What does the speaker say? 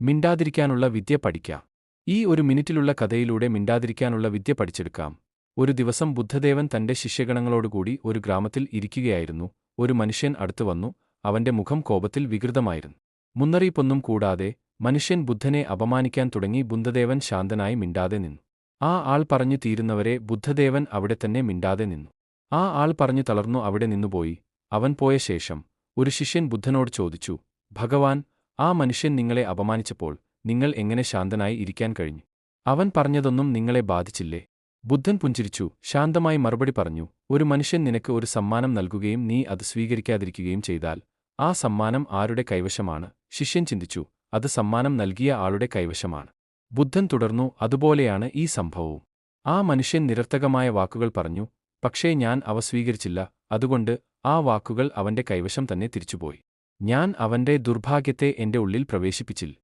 മിണ്ടാതിരിക്കാനുള്ള വിദ്യ പഠിക്കാം. ഈ ഒരു മിനിറ്റിലുള്ള കഥയിലൂടെ മിണ്ടാതിരിക്കാനുള്ള വിദ്യ പഠിച്ചെടുക്കാം. ഒരു ദിവസം ബുദ്ധദേവൻ തന്റെ ശിഷ്യഗണങ്ങളോടുകൂടി ഒരു ഗ്രാമത്തിൽ ഇരിക്കുകയായിരുന്നു. ഒരു മനുഷ്യൻ അടുത്തുവന്നു. അവന്റെ മുഖം കോപത്തിൽ വികൃതമായിരുന്നു. മുന്നറിയിപ്പൊന്നും കൂടാതെ മനുഷ്യൻ ബുദ്ധനെ അപമാനിക്കാൻ തുടങ്ങി. ബുദ്ധദേവൻ ശാന്തനായി മിണ്ടാതെ നിന്നു. ആ ആൾ പറഞ്ഞു തീരുന്നവരെ ബുദ്ധദേവൻ അവിടെ തന്നെ മിണ്ടാതെ നിന്നു. ആ ആൾ പറഞ്ഞു തളർന്നു അവിടെ നിന്നുപോയി. അവൻ പോയ ശേഷം ഒരു ശിഷ്യൻ ബുദ്ധനോട് ചോദിച്ചു, ഭഗവാൻ, ആ മനുഷ്യൻ നിങ്ങളെ അപമാനിച്ചപ്പോൾ നിങ്ങൾ എങ്ങനെ ശാന്തനായി ഇരിക്കാൻ കഴിഞ്ഞു? അവൻ പറഞ്ഞതൊന്നും നിങ്ങളെ ബാധിച്ചില്ലേ? ബുദ്ധൻ പുഞ്ചിരിച്ചു ശാന്തമായി മറുപടി പറഞ്ഞു, ഒരു മനുഷ്യൻ നിനക്ക് ഒരു സമ്മാനം നൽകുകയും നീ അത് സ്വീകരിക്കാതിരിക്കുകയും ചെയ്താൽ ആ സമ്മാനം ആരുടെ കൈവശമാണ്? ശിഷ്യൻ ചിന്തിച്ചു, അത് സമ്മാനം നൽകിയ ആളുടെ കൈവശമാണ്. ബുദ്ധൻ തുടർന്നു, അതുപോലെയാണ് ഈ സംഭവവും. ആ മനുഷ്യൻ നിരർത്ഥകമായ വാക്കുകൾ പറഞ്ഞു, പക്ഷേ ഞാൻ അവ സ്വീകരിച്ചില്ല, അതുകൊണ്ട് ആ വാക്കുകൾ അവന്റെ കൈവശം തന്നെ തിരിച്ചുപോയി. ഞാൻ അവന്റെ ദുർഭാഗ്യത്തെ എന്റെ ഉള്ളിൽ പ്രവേശിപ്പിച്ചില്ല.